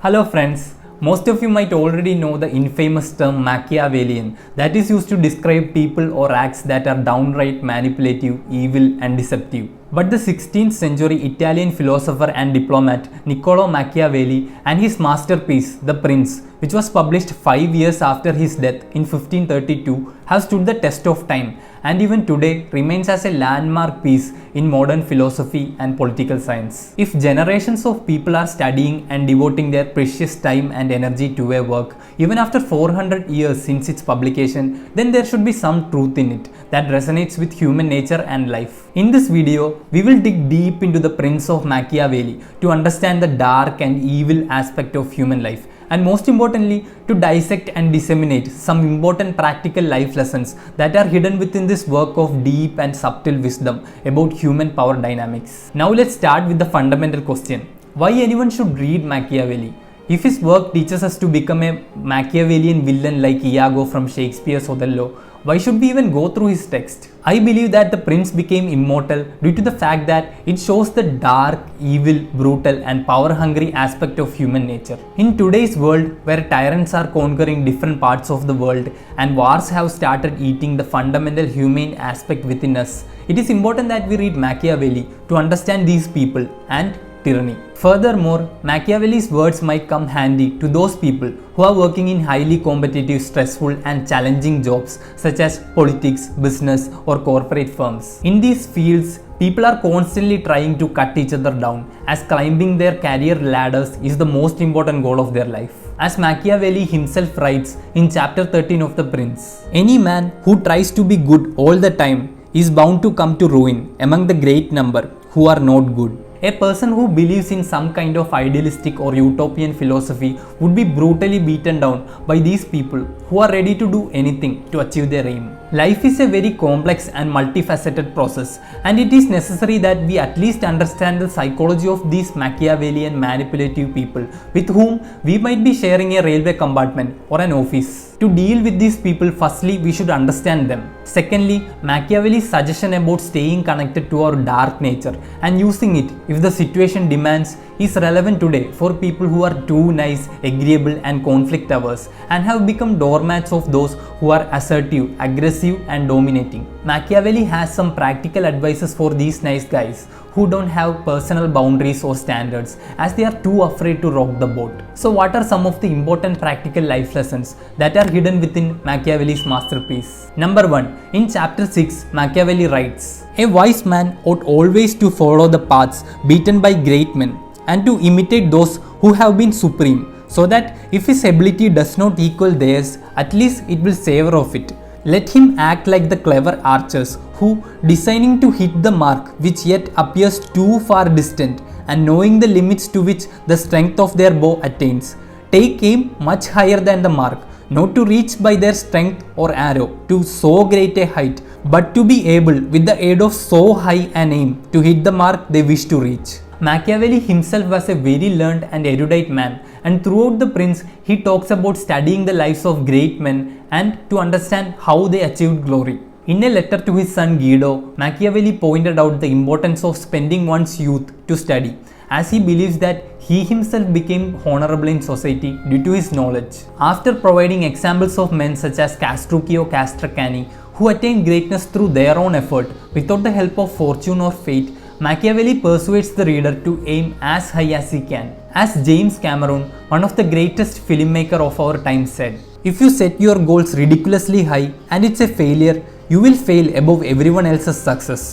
Hello friends, most of you might already know the infamous term Machiavellian that is used to describe people or acts that are downright manipulative, evil and deceptive. But the 16th century Italian philosopher and diplomat Niccolo Machiavelli and his masterpiece The Prince, which was published 5 years after his death in 1532, have stood the test of time and even today remains as a landmark piece in modern philosophy and political science. If generations of people are studying and devoting their precious time and energy to a work, even after 400 years since its publication, then there should be some truth in it that resonates with human nature and life. In this video, we will dig deep into the Prince of Machiavelli to understand the dark and evil aspect of human life, and most importantly, to dissect and disseminate some important practical life lessons that are hidden within this work of deep and subtle wisdom about human power dynamics. Now let's start with the fundamental question: why anyone should read Machiavelli? If his work teaches us to become a Machiavellian villain like Iago from Shakespeare's Othello, why should we even go through his text? I believe that The Prince became immortal due to the fact that it shows the dark, evil, brutal and power-hungry aspect of human nature. In today's world, where tyrants are conquering different parts of the world and wars have started eating the fundamental humane aspect within us, it is important that we read Machiavelli to understand these people and tyranny. Furthermore, Machiavelli's words might come handy to those people who are working in highly competitive, stressful and challenging jobs such as politics, business or corporate firms. In these fields, people are constantly trying to cut each other down, as climbing their career ladders is the most important goal of their life. As Machiavelli himself writes in chapter 13 of The Prince, any man who tries to be good all the time is bound to come to ruin among the great number who are not good. A person who believes in some kind of idealistic or utopian philosophy would be brutally beaten down by these people who are ready to do anything to achieve their aim. Life is a very complex and multifaceted process, and it is necessary that we at least understand the psychology of these Machiavellian manipulative people with whom we might be sharing a railway compartment or an office. To deal with these people, firstly, we should understand them. Secondly, Machiavelli's suggestion about staying connected to our dark nature and using it if the situation demands is relevant today for people who are too nice, agreeable and conflict averse and have become doormats of those who are assertive, aggressive and dominating. Machiavelli has some practical advices for these nice guys who don't have personal boundaries or standards, as they are too afraid to rock the boat. So what are some of the important practical life lessons that are hidden within Machiavelli's masterpiece? Number 1. In chapter 6, Machiavelli writes, "A wise man ought always to follow the paths beaten by great men and to imitate those who have been supreme, so that if his ability does not equal theirs, at least it will savor of it. Let him act like the clever archers who, designing to hit the mark which yet appears too far distant and knowing the limits to which the strength of their bow attains, take aim much higher than the mark, not to reach by their strength or arrow to so great a height, but to be able with the aid of so high an aim to hit the mark they wish to reach." Machiavelli himself was a very learned and erudite man, and throughout The Prince he talks about studying the lives of great men and to understand how they achieved glory. In a letter to his son Guido, Machiavelli pointed out the importance of spending one's youth to study, as he believes that he himself became honorable in society due to his knowledge. After providing examples of men such as Castruccio Castracani, who attained greatness through their own effort without the help of fortune or fate, Machiavelli persuades the reader to aim as high as he can. As James Cameron, one of the greatest filmmaker of our time, said, "If you set your goals ridiculously high and it's a failure, you will fail above everyone else's success."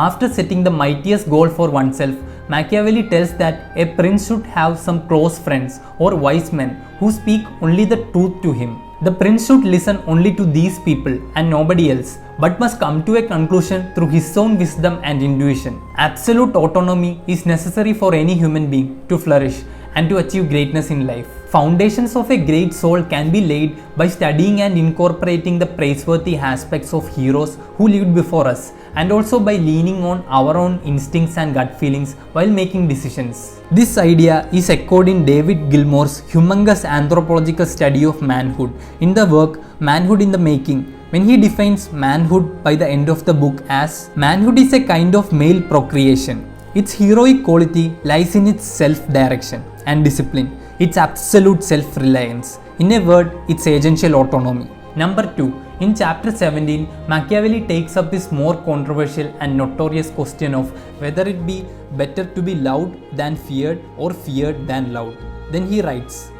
After setting the mightiest goal for oneself, Machiavelli tells that a prince should have some close friends or wise men who speak only the truth to him. The prince should listen only to these people and nobody else, but must come to a conclusion through his own wisdom and intuition. Absolute autonomy is necessary for any human being to flourish and to achieve greatness in life. Foundations of a great soul can be laid by studying and incorporating the praiseworthy aspects of heroes who lived before us, and also by leaning on our own instincts and gut feelings while making decisions. This idea is echoed in David Gilmour's humongous anthropological study of manhood in the work Manhood in the Making, when he defines manhood by the end of the book as, "Manhood is a kind of male procreation. Its heroic quality lies in its self-direction and discipline. its absolute self-reliance. In a word, its agential autonomy. Number 2. In chapter 17, Machiavelli takes up this more controversial and notorious question of whether it be better to be loved than feared or feared than loved. Then he writes,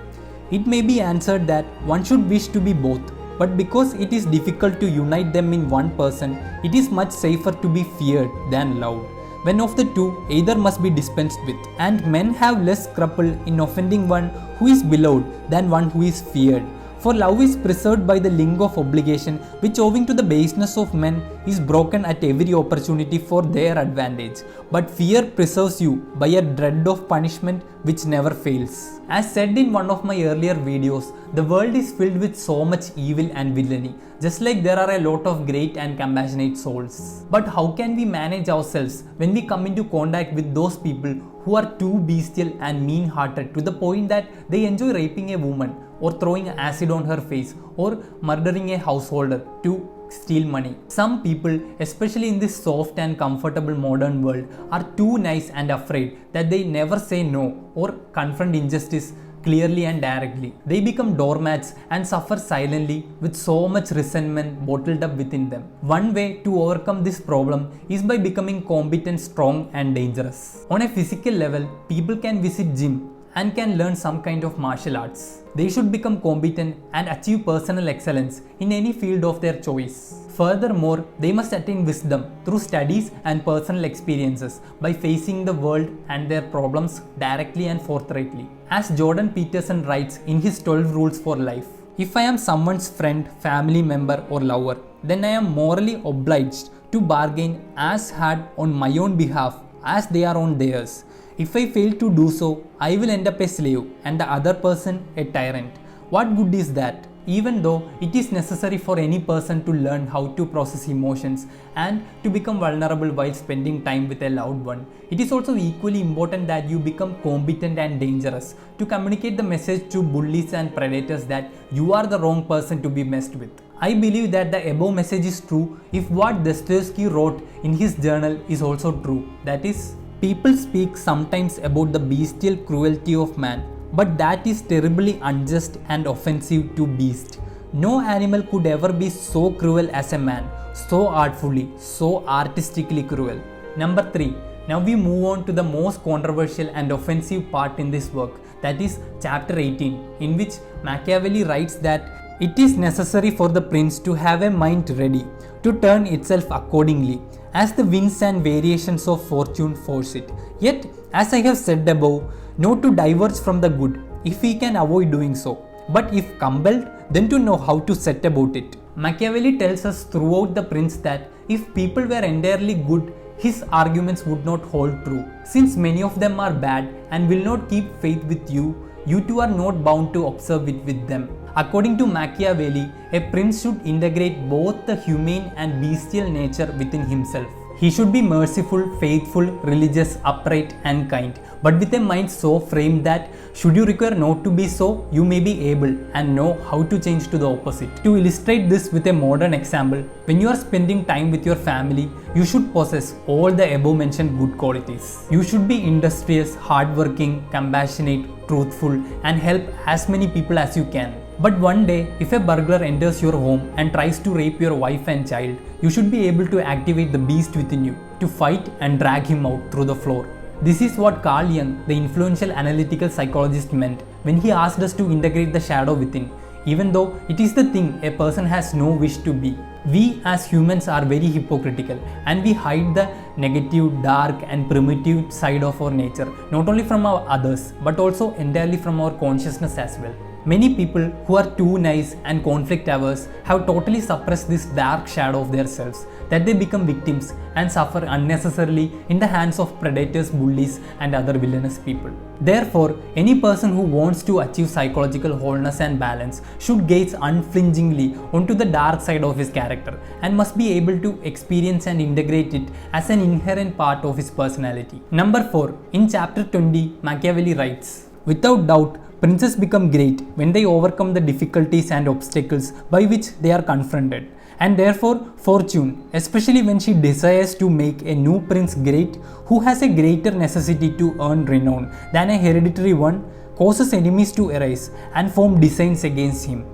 "It may be answered that one should wish to be both, but because it is difficult to unite them in one person, it is much safer to be feared than loved. When of the two, either must be dispensed with, and men have less scruple in offending one who is beloved than one who is feared. For love is preserved by the link of obligation, which owing to the baseness of men is broken at every opportunity for their advantage. But fear preserves you by a dread of punishment which never fails." As said in one of my earlier videos, the world is filled with so much evil and villainy, just like there are a lot of great and compassionate souls. But how can we manage ourselves when we come into contact with those people who are too bestial and mean-hearted to the point that they enjoy raping a woman, or throwing acid on her face, or murdering a householder to steal money? Some people, especially in this soft and comfortable modern world, are too nice and afraid that they never say no or confront injustice clearly and directly. They become doormats and suffer silently with so much resentment bottled up within them. One way to overcome this problem is by becoming competent, strong and dangerous. On a physical level, people can visit gym and can learn some kind of martial arts. They should become competent and achieve personal excellence in any field of their choice. Furthermore, they must attain wisdom through studies and personal experiences by facing the world and their problems directly and forthrightly. As Jordan Peterson writes in his 12 Rules for Life, "If I am someone's friend, family member or lover, then I am morally obliged to bargain as hard on my own behalf as they are on theirs. If I fail to do so, I will end up a slave and the other person a tyrant. What good is that?" Even though it is necessary for any person to learn how to process emotions and to become vulnerable while spending time with a loved one, it is also equally important that you become competent and dangerous to communicate the message to bullies and predators that you are the wrong person to be messed with. I believe that the above message is true if what Dostoevsky wrote in his journal is also true. That is, people speak sometimes about the bestial cruelty of man, but that is terribly unjust and offensive to beast. No animal could ever be so cruel as a man, so artfully, so artistically cruel. Number 3. Now we move on to the most controversial and offensive part in this work, that is chapter 18, in which Machiavelli writes that it is necessary for the prince to have a mind ready to turn itself accordingly, as the winds and variations of fortune force it. Yet, as I have said above, not to diverge from the good, if we can avoid doing so, but if compelled, then to know how to set about it. Machiavelli tells us throughout The Prince that if people were entirely good, his arguments would not hold true. Since many of them are bad and will not keep faith with you, you too are not bound to observe it with them. According to Machiavelli, a prince should integrate both the humane and bestial nature within himself. He should be merciful, faithful, religious, upright and kind, but with a mind so framed that should you require not to be so, you may be able and know how to change to the opposite. To illustrate this with a modern example, when you are spending time with your family, you should possess all the above mentioned good qualities. You should be industrious, hardworking, compassionate, truthful and help as many people as you can. But one day, if a burglar enters your home and tries to rape your wife and child, you should be able to activate the beast within you to fight and drag him out through the floor. This is what Carl Jung, the influential analytical psychologist, meant when he asked us to integrate the shadow within, even though it is the thing a person has no wish to be. We as humans are very hypocritical and we hide the negative, dark and primitive side of our nature, not only from our others but also entirely from our consciousness as well. Many people who are too nice and conflict averse have totally suppressed this dark shadow of themselves, that they become victims and suffer unnecessarily in the hands of predators, bullies and other villainous people. Therefore, any person who wants to achieve psychological wholeness and balance should gaze unflinchingly onto the dark side of his character and must be able to experience and integrate it as an inherent part of his personality. Number 4. In chapter 20, Machiavelli writes, "Without doubt, princes become great when they overcome the difficulties and obstacles by which they are confronted. And therefore, fortune, especially when she desires to make a new prince great who has a greater necessity to earn renown than a hereditary one, causes enemies to arise and form designs against him,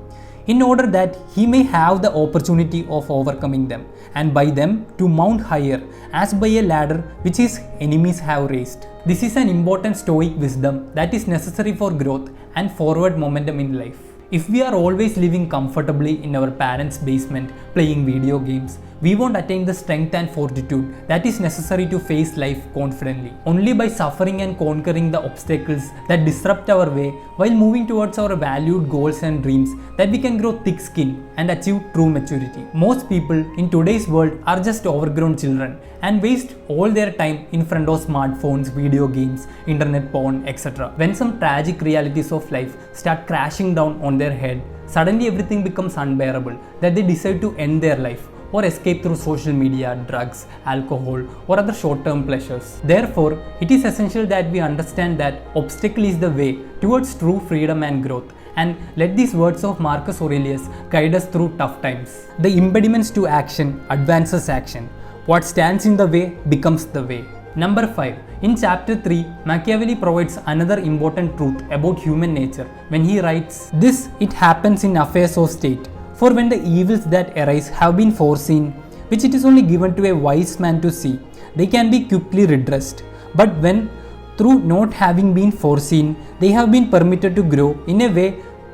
in order that he may have the opportunity of overcoming them, and by them to mount higher as by a ladder which his enemies have raised. This is an important Stoic wisdom that is necessary for growth and forward momentum in life. If we are always living comfortably in our parents' basement playing video games, we won't attain the strength and fortitude that is necessary to face life confidently. Only by suffering and conquering the obstacles that disrupt our way while moving towards our valued goals and dreams that we can grow thick skin and achieve true maturity. Most people in today's world are just overgrown children and waste all their time in front of smartphones, video games, internet porn, etc. When some tragic realities of life start crashing down on their head, suddenly everything becomes unbearable that they decide to end their life or escape through social media, drugs, alcohol, or other short-term pleasures. Therefore, it is essential that we understand that obstacle is the way towards true freedom and growth, and let these words of Marcus Aurelius guide us through tough times. The impediments to action advances action. What stands in the way becomes the way. Number 5. In chapter 3, Machiavelli provides another important truth about human nature when he writes, "This it happens in affairs of state. For when the evils that arise have been foreseen, which it is only given to a wise man to see, they can be quickly redressed. But when, through not having been foreseen, they have been permitted to grow in a way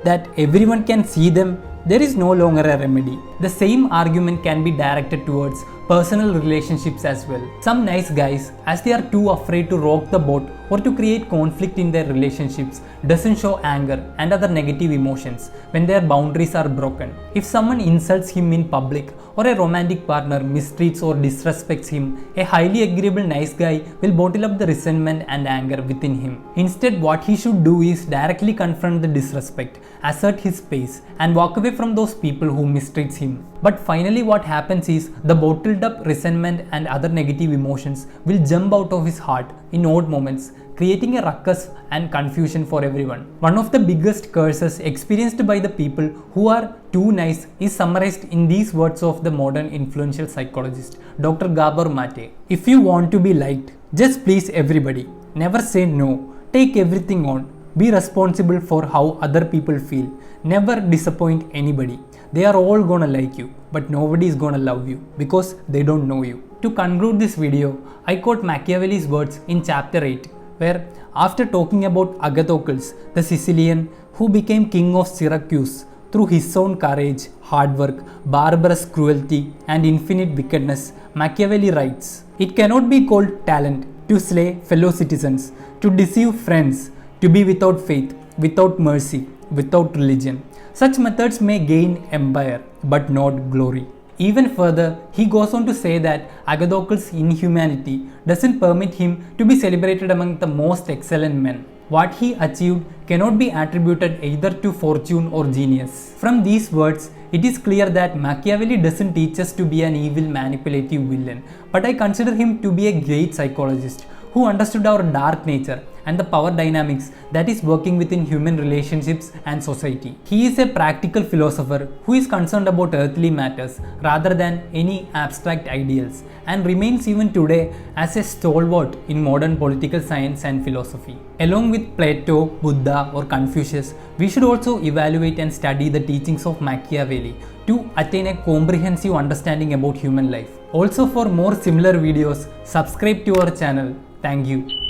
that everyone can see them, there is no longer a remedy." The same argument can be directed towards personal relationships as well. Some nice guys, as they are too afraid to rock the boat or to create conflict in their relationships, doesn't show anger and other negative emotions when their boundaries are broken. If someone insults him in public or a romantic partner mistreats or disrespects him, a highly agreeable nice guy will bottle up the resentment and anger within him. Instead, what he should do is directly confront the disrespect, assert his space, and walk away from those people who mistreats him. But finally what happens is the bottled up resentment and other negative emotions will jump out of his heart in odd moments, creating a ruckus and confusion for everyone. One of the biggest curses experienced by the people who are too nice is summarized in these words of the modern influential psychologist Dr. Gabor Mate. "If you want to be liked, just please everybody. Never say no. Take everything on. Be responsible for how other people feel. Never disappoint anybody. They are all gonna like you, but nobody is gonna love you because they don't know you." To conclude this video, I quote Machiavelli's words in chapter 8, where after talking about Agathocles, the Sicilian who became king of Syracuse through his own courage, hard work, barbarous cruelty, and infinite wickedness, Machiavelli writes, "It cannot be called talent to slay fellow citizens, to deceive friends, to be without faith, without mercy, without religion. Such methods may gain empire, but not glory." Even further, he goes on to say that Agathocles' inhumanity doesn't permit him to be celebrated among the most excellent men. What he achieved cannot be attributed either to fortune or genius. From these words, it is clear that Machiavelli doesn't teach us to be an evil, manipulative villain, but I consider him to be a great psychologist who understood our dark nature and the power dynamics that is working within human relationships and society. He is a practical philosopher who is concerned about earthly matters rather than any abstract ideals, and remains even today as a stalwart in modern political science and philosophy. Along with Plato, Buddha, or Confucius, we should also evaluate and study the teachings of Machiavelli to attain a comprehensive understanding about human life. Also, for more similar videos, subscribe to our channel. Thank you.